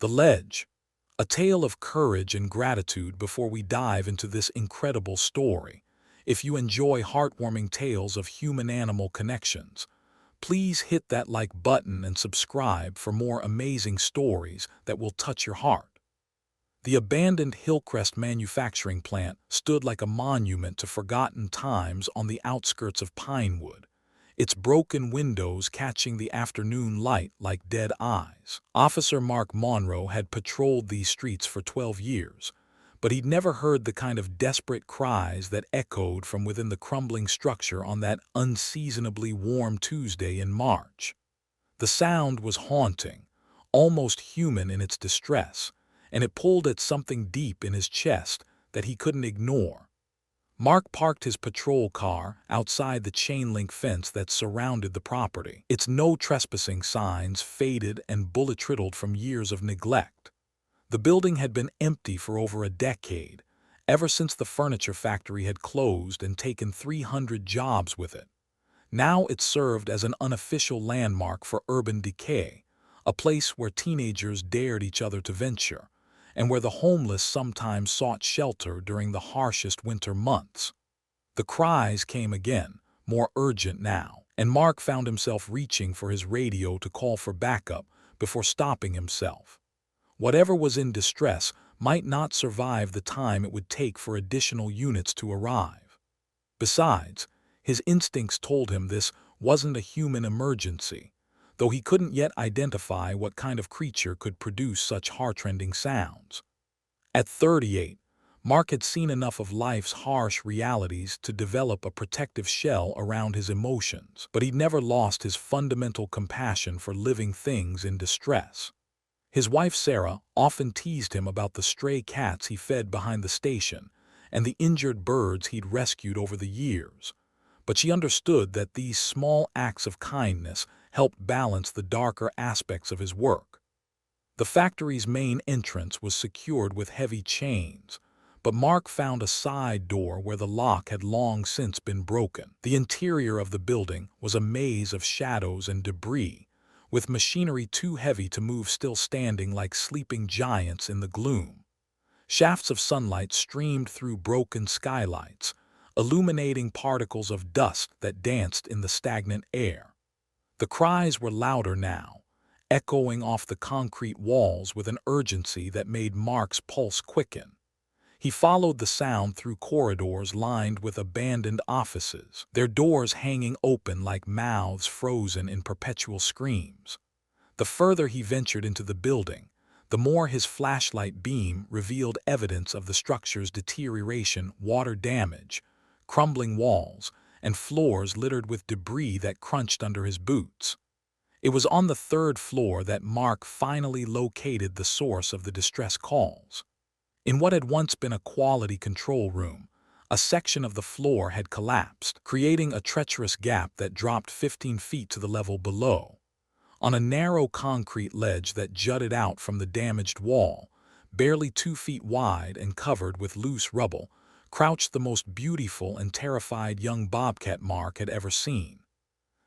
The Ledge, a tale of courage and gratitude before we dive into this incredible story. If you enjoy heartwarming tales of human-animal connections, please hit that like button and subscribe for more amazing stories that will touch your heart. The abandoned Hillcrest manufacturing plant stood like a monument to forgotten times on the outskirts of Pinewood, its broken windows catching the afternoon light like dead eyes. Officer Mark Monroe had patrolled these streets for 12 years, but he'd never heard the kind of desperate cries that echoed from within the crumbling structure on that unseasonably warm Tuesday in March. The sound was haunting, almost human in its distress, and it pulled at something deep in his chest that he couldn't ignore. Mark parked his patrol car outside the chain-link fence that surrounded the property. Its no trespassing signs faded and bullet-riddled from years of neglect. The building had been empty for over a decade, ever since the furniture factory had closed and taken 300 jobs with it. Now it served as an unofficial landmark for urban decay, a place where teenagers dared each other to venture, and where the homeless sometimes sought shelter during the harshest winter months. The cries came again, more urgent now, and Mark found himself reaching for his radio to call for backup before stopping himself. Whatever was in distress might not survive the time it would take for additional units to arrive. Besides, his instincts told him this wasn't a human emergency, though he couldn't yet identify what kind of creature could produce such heartrending sounds. At 38, Mark had seen enough of life's harsh realities to develop a protective shell around his emotions, but he'd never lost his fundamental compassion for living things in distress. His wife Sarah often teased him about the stray cats he fed behind the station and the injured birds he'd rescued over the years, but she understood that these small acts of kindness helped balance the darker aspects of his work. The factory's main entrance was secured with heavy chains, but Mark found a side door where the lock had long since been broken. The interior of the building was a maze of shadows and debris, with machinery too heavy to move still standing like sleeping giants in the gloom. Shafts of sunlight streamed through broken skylights, illuminating particles of dust that danced in the stagnant air. The cries were louder now, echoing off the concrete walls with an urgency that made Mark's pulse quicken. He followed the sound through corridors lined with abandoned offices, their doors hanging open like mouths frozen in perpetual screams. The further he ventured into the building, the more his flashlight beam revealed evidence of the structure's deterioration: water damage, crumbling walls, and floors littered with debris that crunched under his boots. It was on the third floor that Mark finally located the source of the distress calls. In what had once been a quality control room, a section of the floor had collapsed, creating a treacherous gap that dropped 15 feet to the level below. On a narrow concrete ledge that jutted out from the damaged wall, barely 2 feet wide and covered with loose rubble, crouched the most beautiful and terrified young bobcat Mark had ever seen.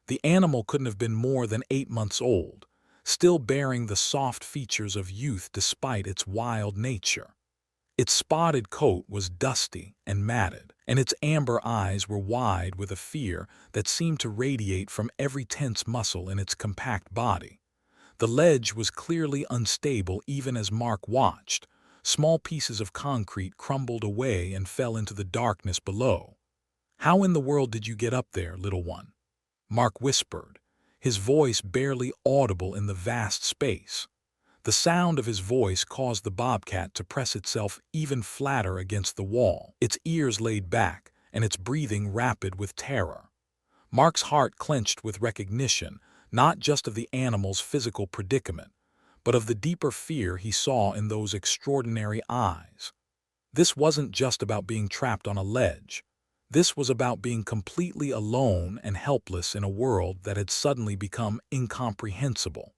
The animal couldn't have been more than 8 months old, still bearing the soft features of youth despite its wild nature. Its spotted coat was dusty and matted, and its amber eyes were wide with a fear that seemed to radiate from every tense muscle in its compact body. The ledge was clearly unstable even as Mark watched. Small pieces of concrete crumbled away and fell into the darkness below. "How in the world did you get up there, little one?" Mark whispered, his voice barely audible in the vast space. The sound of his voice caused the bobcat to press itself even flatter against the wall, its ears laid back and its breathing rapid with terror. Mark's heart clenched with recognition, not just of the animal's physical predicament, but of the deeper fear he saw in those extraordinary eyes. This wasn't just about being trapped on a ledge. This was about being completely alone and helpless in a world that had suddenly become incomprehensible.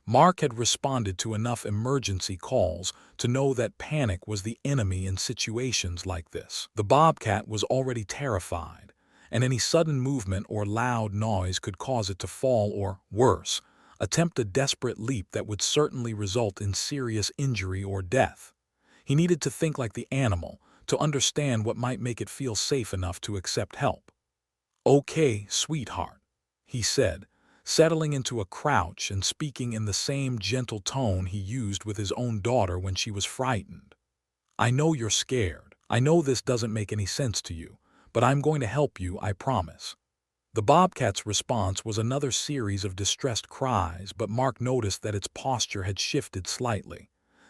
Mark had responded to enough emergency calls to know that panic was the enemy in situations like this. The bobcat was already terrified, and any sudden movement or loud noise could cause it to fall or, worse, attempt a desperate leap that would certainly result in serious injury or death. He needed to think like the animal, to understand what might make it feel safe enough to accept help. "Okay, sweetheart," he said, settling into a crouch and speaking in the same gentle tone he used with his own daughter when she was frightened. "I know you're scared. I know this doesn't make any sense to you, but I'm going to help you, I promise." The bobcat's response was another series of distressed cries, but Mark noticed that its posture had shifted slightly.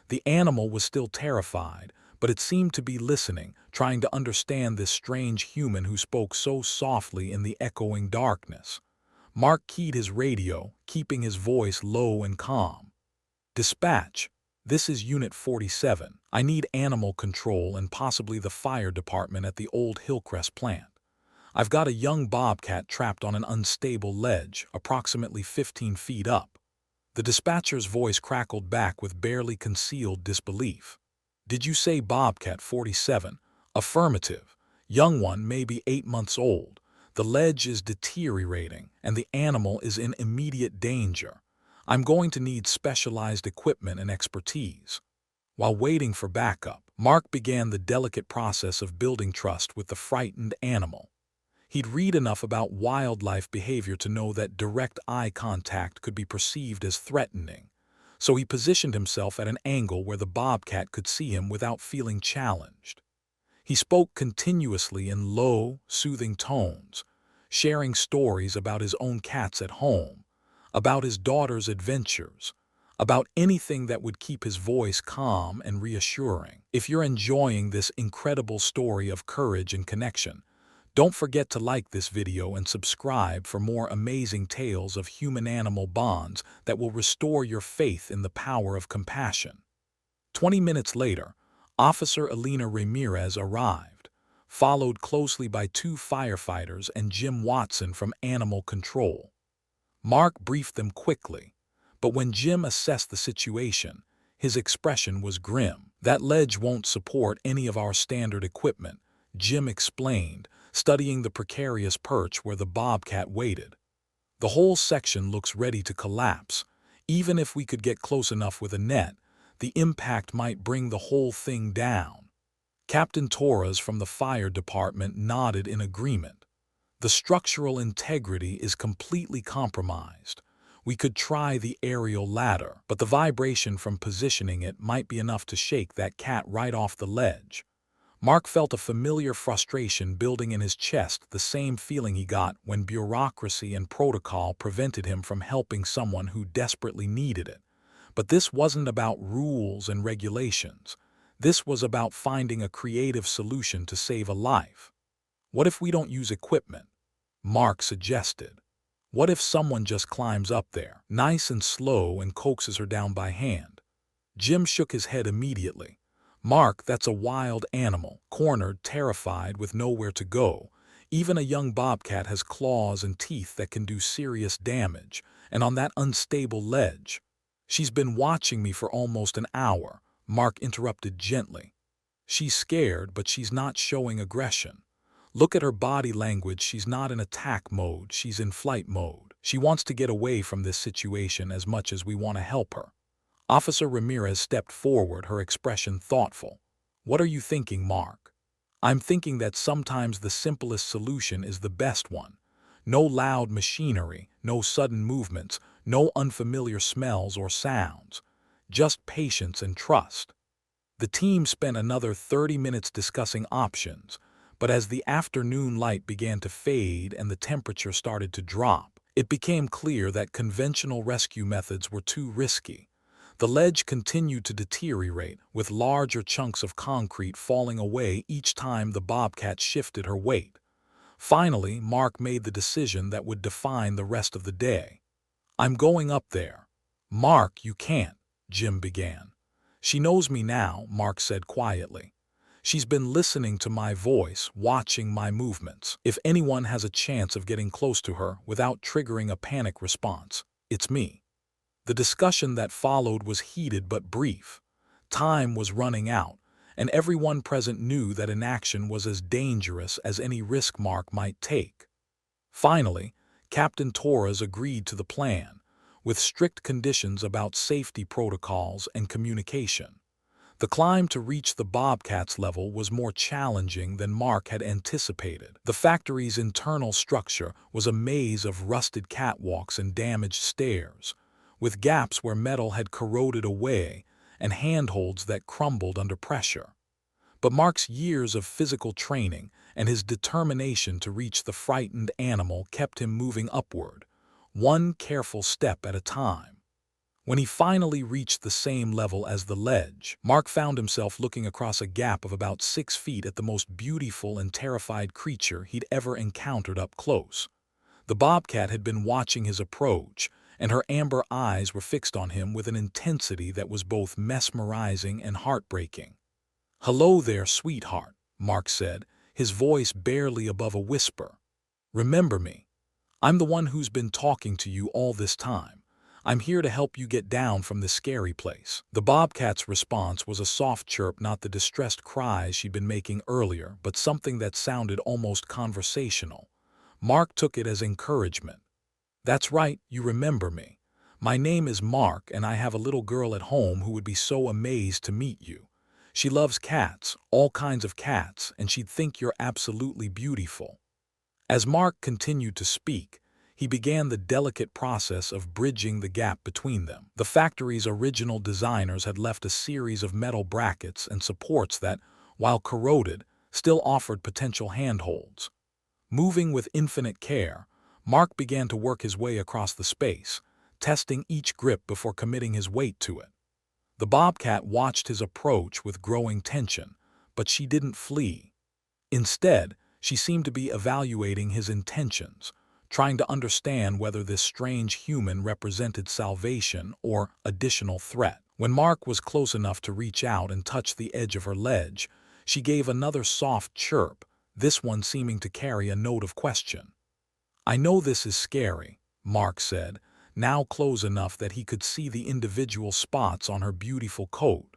The animal was still terrified, but it seemed to be listening, trying to understand this strange human who spoke so softly in the echoing darkness. Mark keyed his radio, keeping his voice low and calm. "Dispatch, this is Unit 47. I need animal control and possibly the fire department at the old Hillcrest plant. I've got a young bobcat trapped on an unstable ledge, approximately 15 feet up." The dispatcher's voice crackled back with barely concealed disbelief. "Did you say Bobcat 47? Affirmative. Young one, maybe 8 months old. The ledge is deteriorating, and the animal is in immediate danger. I'm going to need specialized equipment and expertise." While waiting for backup, Mark began the delicate process of building trust with the frightened animal. He'd read enough about wildlife behavior to know that direct eye contact could be perceived as threatening, so he positioned himself at an angle where the bobcat could see him without feeling challenged. He spoke continuously in low, soothing tones, sharing stories about his own cats at home, about his daughter's adventures, about anything that would keep his voice calm and reassuring. If you're enjoying this incredible story of courage and connection, don't forget to like this video and subscribe for more amazing tales of human-animal bonds that will restore your faith in the power of compassion. 20 minutes later, Officer Elena Ramirez arrived, followed closely by 2 firefighters and Jim Watson from Animal Control. Mark briefed them quickly, but when Jim assessed the situation, his expression was grim. "That ledge won't support any of our standard equipment," Jim explained, studying the precarious perch where the bobcat waited. "The whole section looks ready to collapse. Even if we could get close enough with a net, the impact might bring the whole thing down." Captain Torres from the fire department nodded in agreement. "The structural integrity is completely compromised. We could try the aerial ladder, but the vibration from positioning it might be enough to shake that cat right off the ledge." Mark felt a familiar frustration building in his chest, the same feeling he got when bureaucracy and protocol prevented him from helping someone who desperately needed it. But this wasn't about rules and regulations. This was about finding a creative solution to save a life. "What if we don't use equipment?" Mark suggested. "What if someone just climbs up there, nice and slow, and coaxes her down by hand?" Jim shook his head immediately. "Mark, that's a wild animal, cornered, terrified, with nowhere to go. Even a young bobcat has claws and teeth that can do serious damage, and on that unstable ledge." "She's been watching me for almost an hour," Mark interrupted gently. "She's scared, but she's not showing aggression. Look at her body language. She's not in attack mode, she's in flight mode. She wants to get away from this situation as much as we want to help her." Officer Ramirez stepped forward, her expression thoughtful. "What are you thinking, Mark?" "I'm thinking that sometimes the simplest solution is the best one. No loud machinery, no sudden movements, no unfamiliar smells or sounds. Just patience and trust." The team spent another 30 minutes discussing options, but as the afternoon light began to fade and the temperature started to drop, it became clear that conventional rescue methods were too risky. The ledge continued to deteriorate, with larger chunks of concrete falling away each time the bobcat shifted her weight. Finally, Mark made the decision that would define the rest of the day. "I'm going up there." "Mark, you can't," Jim began. "She knows me now," Mark said quietly. "She's been listening to my voice, watching my movements. If anyone has a chance of getting close to her without triggering a panic response, it's me." The discussion that followed was heated but brief. Time was running out, and everyone present knew that inaction was as dangerous as any risk Mark might take. Finally, Captain Torres agreed to the plan. with strict conditions about safety protocols and communication. The climb to reach the Bobcat's level was more challenging than Mark had anticipated. The factory's internal structure was a maze of rusted catwalks and damaged stairs, with gaps where metal had corroded away and handholds that crumbled under pressure. But Mark's years of physical training and his determination to reach the frightened animal kept him moving upward, one careful step at a time. When he finally reached the same level as the ledge, Mark found himself looking across a gap of about 6 feet at the most beautiful and terrified creature he'd ever encountered up close. The bobcat had been watching his approach, and her amber eyes were fixed on him with an intensity that was both mesmerizing and heartbreaking. "Hello there, sweetheart," Mark said, his voice barely above a whisper. "Remember me? I'm the one who's been talking to you all this time. I'm here to help you get down from this scary place." The bobcat's response was a soft chirp, not the distressed cries she'd been making earlier, but something that sounded almost conversational. Mark took it as encouragement. "That's right, you remember me. My name is Mark, and I have a little girl at home who would be so amazed to meet you. She loves cats, all kinds of cats, and she'd think you're absolutely beautiful." As Mark continued to speak, he began the delicate process of bridging the gap between them. The factory's original designers had left a series of metal brackets and supports that, while corroded, still offered potential handholds. Moving with infinite care, Mark began to work his way across the space, testing each grip before committing his weight to it. The bobcat watched his approach with growing tension, but she didn't flee. Instead, she seemed to be evaluating his intentions, trying to understand whether this strange human represented salvation or additional threat. When Mark was close enough to reach out and touch the edge of her ledge, she gave another soft chirp, this one seeming to carry a note of question. "I know this is scary," Mark said, now close enough that he could see the individual spots on her beautiful coat.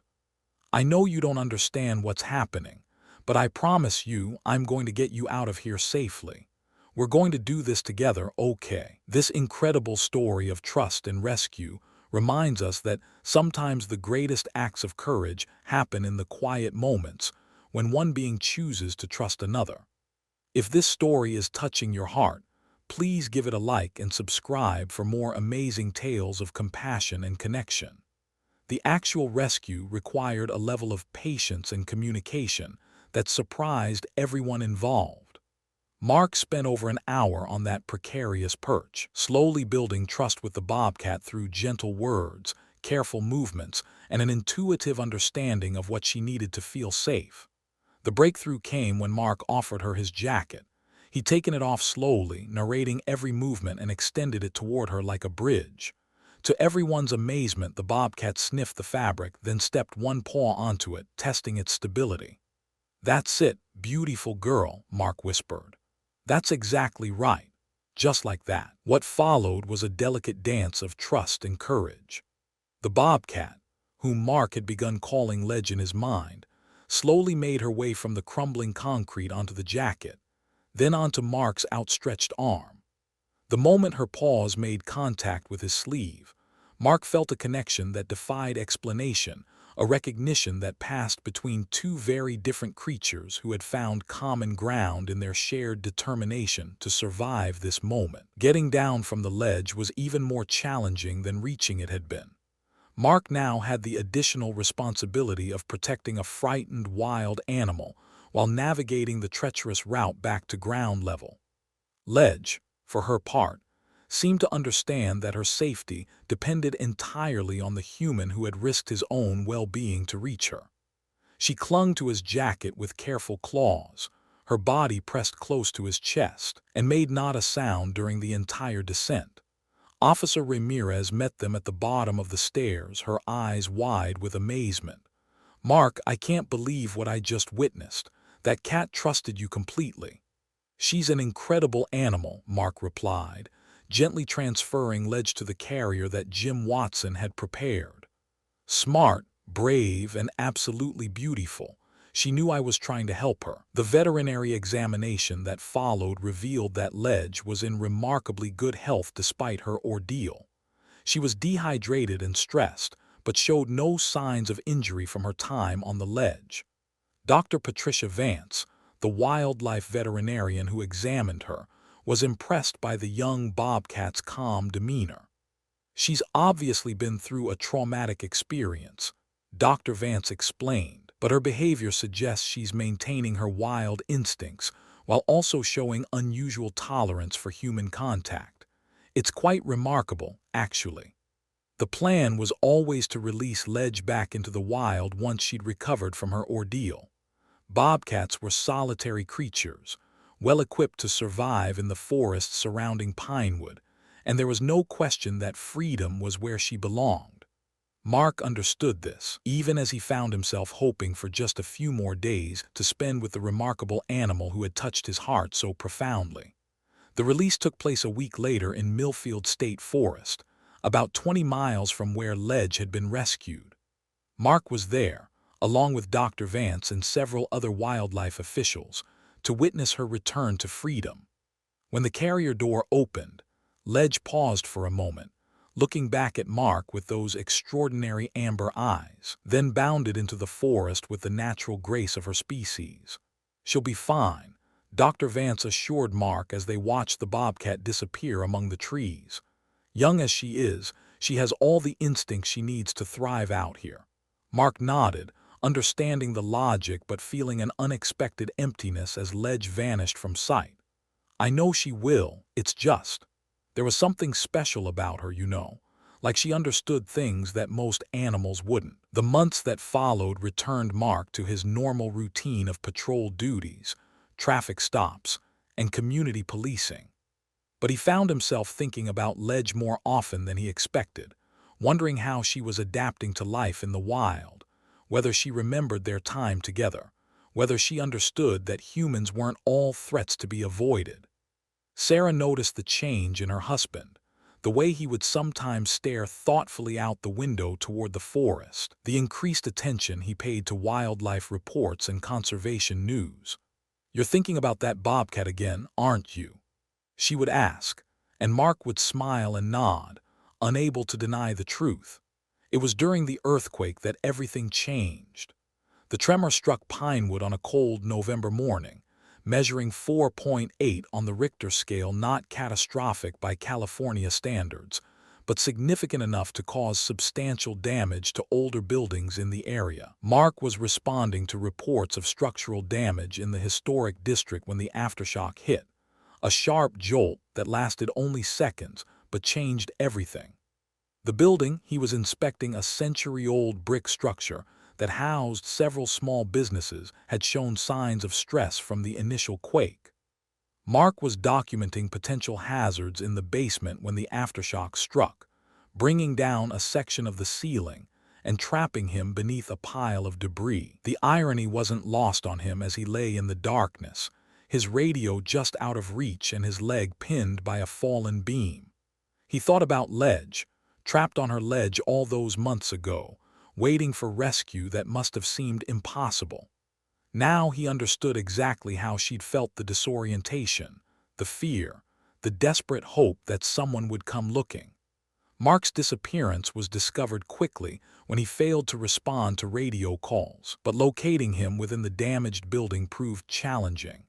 "I know you don't understand what's happening, but I promise you I'm going to get you out of here safely. We're going to do this together, okay?" This incredible story of trust and rescue reminds us that sometimes the greatest acts of courage happen in the quiet moments when one being chooses to trust another. If this story is touching your heart, please give it a like and subscribe for more amazing tales of compassion and connection. The actual rescue required a level of patience and communication that surprised everyone involved. Mark spent over an hour on that precarious perch, slowly building trust with the bobcat through gentle words, careful movements, and an intuitive understanding of what she needed to feel safe. The breakthrough came when Mark offered her his jacket. He'd taken it off slowly, narrating every movement, and extended it toward her like a bridge. To everyone's amazement, the bobcat sniffed the fabric, then stepped one paw onto it, testing its stability. "That's it, beautiful girl," Mark whispered. "That's exactly right. Just like that." What followed was a delicate dance of trust and courage. The bobcat, whom Mark had begun calling Ledge in his mind, slowly made her way from the crumbling concrete onto the jacket, then onto Mark's outstretched arm. The moment her paws made contact with his sleeve, Mark felt a connection that defied explanation, a recognition that passed between two very different creatures who had found common ground in their shared determination to survive this moment. Getting down from the ledge was even more challenging than reaching it had been. Mark now had the additional responsibility of protecting a frightened wild animal while navigating the treacherous route back to ground level. Ledge, for her part, seemed to understand that her safety depended entirely on the human who had risked his own well-being to reach her. She clung to his jacket with careful claws, her body pressed close to his chest, and made not a sound during the entire descent. Officer Ramirez met them at the bottom of the stairs, her eyes wide with amazement. "Mark, I can't believe what I just witnessed. That cat trusted you completely." "She's an incredible animal," Mark replied, gently transferring Ledge to the carrier that Jim Watson had prepared. "Smart, brave, and absolutely beautiful. She knew I was trying to help her." The veterinary examination that followed revealed that Ledge was in remarkably good health despite her ordeal. She was dehydrated and stressed, but showed no signs of injury from her time on the ledge. Dr. Patricia Vance, the wildlife veterinarian who examined her, was impressed by the young bobcat's calm demeanor. "She's obviously been through a traumatic experience," Dr. Vance explained, "but her behavior suggests she's maintaining her wild instincts while also showing unusual tolerance for human contact. It's quite remarkable, actually." The plan was always to release Ledge back into the wild once she'd recovered from her ordeal. Bobcats were solitary creatures, well equipped to survive in the forests surrounding Pinewood, and there was no question that freedom was where she belonged. Mark understood this, even as he found himself hoping for just a few more days to spend with the remarkable animal who had touched his heart so profoundly. The release took place a week later in Millfield State Forest, about 20 miles from where Ledge had been rescued. Mark was there, along with Dr. Vance and several other wildlife officials, to witness her return to freedom. When the carrier door opened, Ledge paused for a moment, looking back at Mark with those extraordinary amber eyes, then bounded into the forest with the natural grace of her species. "She'll be fine," Dr. Vance assured Mark as they watched the bobcat disappear among the trees. "Young as she has all the instincts she needs to thrive out here." Mark nodded, understanding the logic but feeling an unexpected emptiness as Ledge vanished from sight. "I know she will, it's just. There was something special about her, like she understood things that most animals wouldn't." The months that followed returned Mark to his normal routine of patrol duties, traffic stops, and community policing. But he found himself thinking about Ledge more often than he expected, wondering how she was adapting to life in the wild, whether she remembered their time together, whether she understood that humans weren't all threats to be avoided. Sarah noticed the change in her husband, the way he would sometimes stare thoughtfully out the window toward the forest, the increased attention he paid to wildlife reports and conservation news. "You're thinking about that bobcat again, aren't you?" she would ask, and Mark would smile and nod, unable to deny the truth. It was during the earthquake that everything changed. The tremor struck Pinewood on a cold November morning, measuring 4.8 on the Richter scale, not catastrophic by California standards, but significant enough to cause substantial damage to older buildings in the area. Mark was responding to reports of structural damage in the historic district when the aftershock hit, a sharp jolt that lasted only seconds but changed everything. The building he was inspecting, a century-old brick structure that housed several small businesses, had shown signs of stress from the initial quake. Mark was documenting potential hazards in the basement when the aftershock struck, bringing down a section of the ceiling and trapping him beneath a pile of debris. The irony wasn't lost on him as he lay in the darkness, his radio just out of reach and his leg pinned by a fallen beam. He thought about Ledge, trapped on her ledge all those months ago, waiting for rescue that must have seemed impossible. Now he understood exactly how she'd felt: the disorientation, the fear, the desperate hope that someone would come looking. Mark's disappearance was discovered quickly when he failed to respond to radio calls, but locating him within the damaged building proved challenging.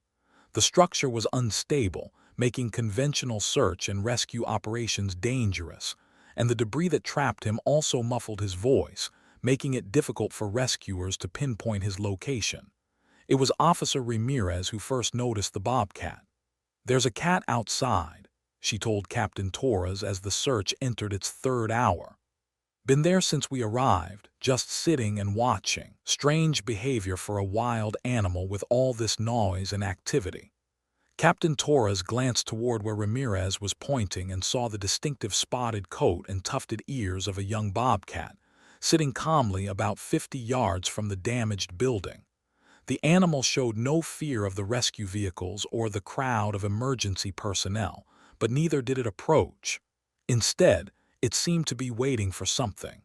The structure was unstable, making conventional search and rescue operations dangerous, and the debris that trapped him also muffled his voice, making it difficult for rescuers to pinpoint his location. It was Officer Ramirez who first noticed the bobcat. "There's a cat outside," she told Captain Torres as the search entered its third hour. "Been there since we arrived, just sitting and watching." Strange behavior for a wild animal with all this noise and activity. Captain Torres glanced toward where Ramirez was pointing and saw the distinctive spotted coat and tufted ears of a young bobcat, sitting calmly about 50 yards from the damaged building. The animal showed no fear of the rescue vehicles or the crowd of emergency personnel, but neither did it approach. Instead, it seemed to be waiting for something.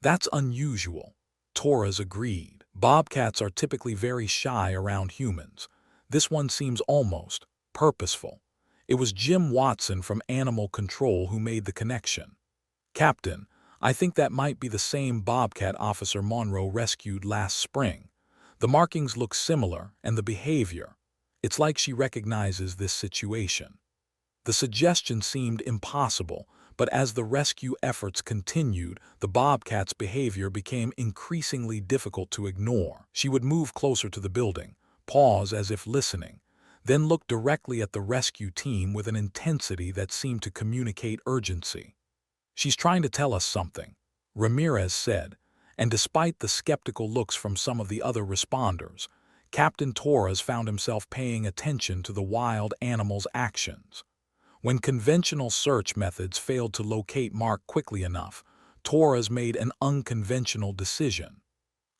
"That's unusual," Torres agreed. "Bobcats are typically very shy around humans. This one seems almost purposeful." It was Jim Watson from Animal Control who made the connection. "Captain, I think that might be the same Bobcat Officer Monroe rescued last spring. The markings look similar, and the behavior. It's like she recognizes this situation." The suggestion seemed impossible, but as the rescue efforts continued, the Bobcat's behavior became increasingly difficult to ignore. She would move closer to the building, pause as if listening, then look directly at the rescue team with an intensity that seemed to communicate urgency. "She's trying to tell us something," Ramirez said, and despite the skeptical looks from some of the other responders, Captain Torres found himself paying attention to the wild animal's actions. When conventional search methods failed to locate Mark quickly enough, Torres made an unconventional decision.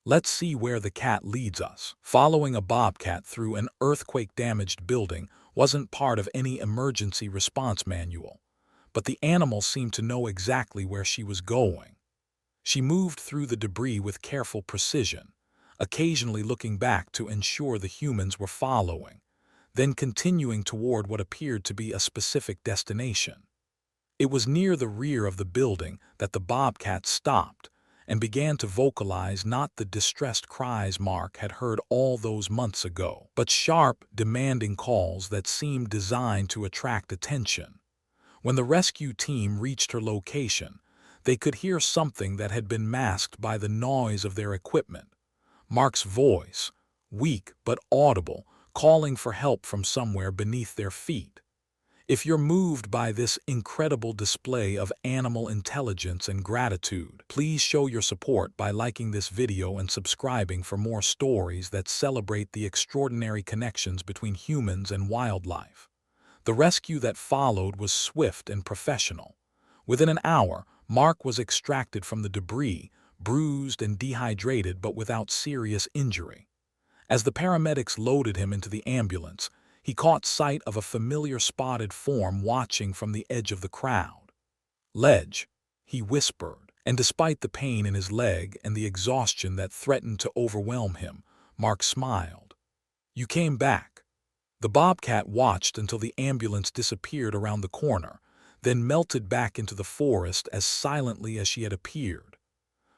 "Let's see where the cat leads us." Following a bobcat through an earthquake-damaged building wasn't part of any emergency response manual, but the animal seemed to know exactly where she was going. She moved through the debris with careful precision, occasionally looking back to ensure the humans were following, then continuing toward what appeared to be a specific destination. It was near the rear of the building that the bobcat stopped and began to vocalize not the distressed cries Mark had heard all those months ago, but sharp, demanding calls that seemed designed to attract attention. When the rescue team reached her location, they could hear something that had been masked by the noise of their equipment. Mark's voice, weak but audible, calling for help from somewhere beneath their feet. If you're moved by this incredible display of animal intelligence and gratitude, please show your support by liking this video and subscribing for more stories that celebrate the extraordinary connections between humans and wildlife. The rescue that followed was swift and professional. Within an hour, Mark was extracted from the debris, bruised and dehydrated but without serious injury. As the paramedics loaded him into the ambulance, he caught sight of a familiar spotted form watching from the edge of the crowd. "Ledge," he whispered, and despite the pain in his leg and the exhaustion that threatened to overwhelm him, Mark smiled. "You came back." The bobcat watched until the ambulance disappeared around the corner, then melted back into the forest as silently as she had appeared.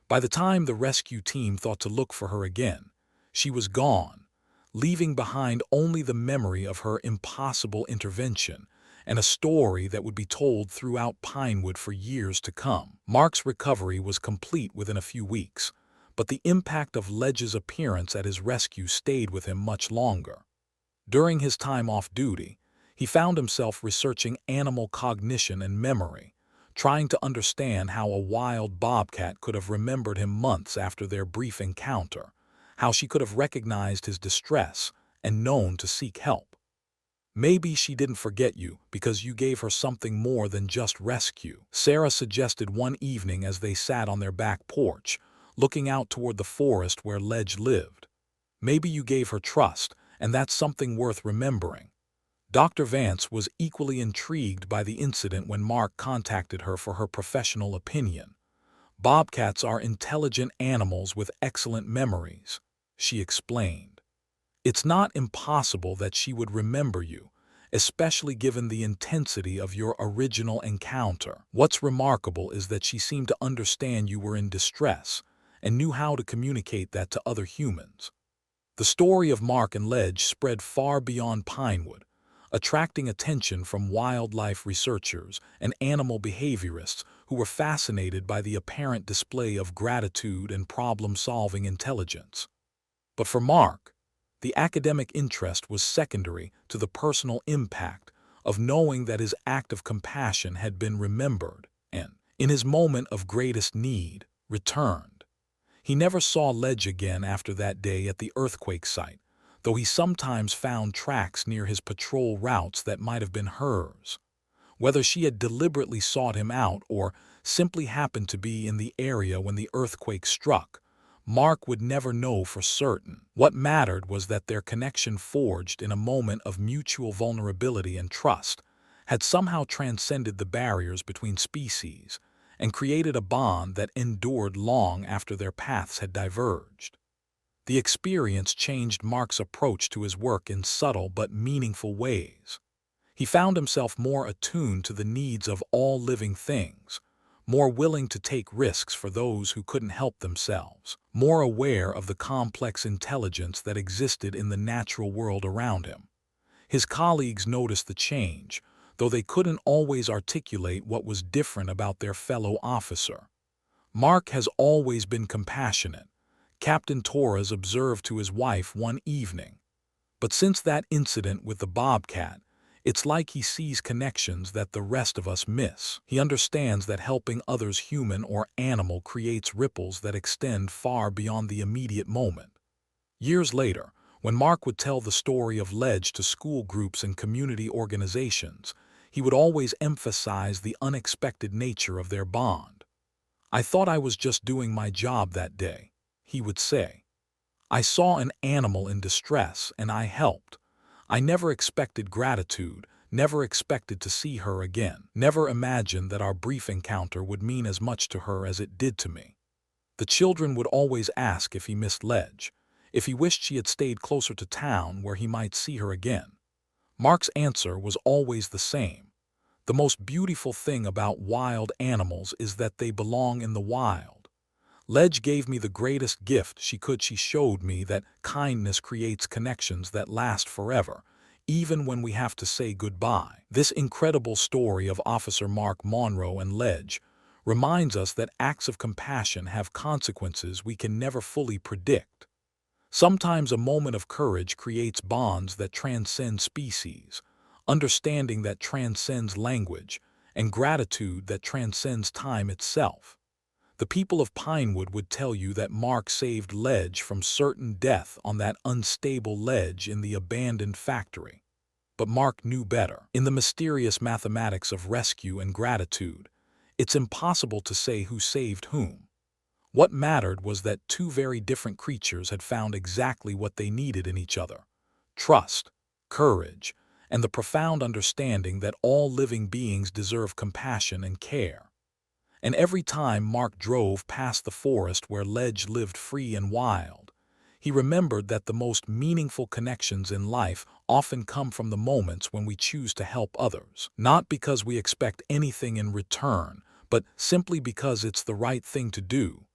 By the time the rescue team thought to look for her again, she was gone, leaving behind only the memory of her impossible intervention and a story that would be told throughout Pinewood for years to come. Mark's recovery was complete within a few weeks, but the impact of Ledge's appearance at his rescue stayed with him much longer. During his time off duty, he found himself researching animal cognition and memory, trying to understand how a wild bobcat could have remembered him months after their brief encounter, how she could have recognized his distress and known to seek help. "Maybe she didn't forget you because you gave her something more than just rescue," Sarah suggested one evening as they sat on their back porch, looking out toward the forest where Ledge lived. "Maybe you gave her trust, and that's something worth remembering." Dr. Vance was equally intrigued by the incident when Mark contacted her for her professional opinion. "Bobcats are intelligent animals with excellent memories," she explained. "It's not impossible that she would remember you, especially given the intensity of your original encounter. What's remarkable is that she seemed to understand you were in distress and knew how to communicate that to other humans." The story of Mark and Ledge spread far beyond Pinewood, attracting attention from wildlife researchers and animal behaviorists who were fascinated by the apparent display of gratitude and problem-solving intelligence. But for Mark, the academic interest was secondary to the personal impact of knowing that his act of compassion had been remembered and, in his moment of greatest need, returned. He never saw Ledge again after that day at the earthquake site, though he sometimes found tracks near his patrol routes that might have been hers. Whether she had deliberately sought him out or simply happened to be in the area when the earthquake struck, Mark would never know for certain. What mattered was that their connection, forged in a moment of mutual vulnerability and trust, had somehow transcended the barriers between species and created a bond that endured long after their paths had diverged. The experience changed Mark's approach to his work in subtle but meaningful ways. He found himself more attuned to the needs of all living things, more willing to take risks for those who couldn't help themselves, more aware of the complex intelligence that existed in the natural world around him. His colleagues noticed the change, though they couldn't always articulate what was different about their fellow officer. Mark has always been compassionate, Captain Torres observed to his wife one evening. But since that incident with the Bobcat, it's like he sees connections that the rest of us miss. He understands that helping others, human or animal, creates ripples that extend far beyond the immediate moment. Years later, when Mark would tell the story of Ledge to school groups and community organizations, he would always emphasize the unexpected nature of their bond. "I thought I was just doing my job that day," he would say. "I saw an animal in distress and I helped. I never expected gratitude, never expected to see her again, never imagined that our brief encounter would mean as much to her as it did to me." The children would always ask if he missed Ledge, if he wished she had stayed closer to town where he might see her again. Mark's answer was always the same. "The most beautiful thing about wild animals is that they belong in the wild. Ledge gave me the greatest gift she could. She showed me that kindness creates connections that last forever, even when we have to say goodbye." This incredible story of Officer Mark Monroe and Ledge reminds us that acts of compassion have consequences we can never fully predict. Sometimes a moment of courage creates bonds that transcend species, understanding that transcends language, and gratitude that transcends time itself. The people of Pinewood would tell you that Mark saved Ledge from certain death on that unstable ledge in the abandoned factory. But Mark knew better. In the mysterious mathematics of rescue and gratitude, it's impossible to say who saved whom. What mattered was that two very different creatures had found exactly what they needed in each other: trust, courage, and the profound understanding that all living beings deserve compassion and care. And every time Mark drove past the forest where Ledge lived free and wild, he remembered that the most meaningful connections in life often come from the moments when we choose to help others, not because we expect anything in return, but simply because it's the right thing to do.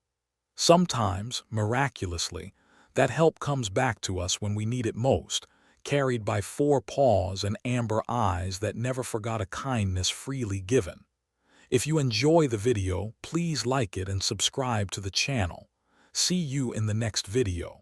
Sometimes, miraculously, that help comes back to us when we need it most, carried by four paws and amber eyes that never forgot a kindness freely given. If you enjoy the video, please like it and subscribe to the channel. See you in the next video.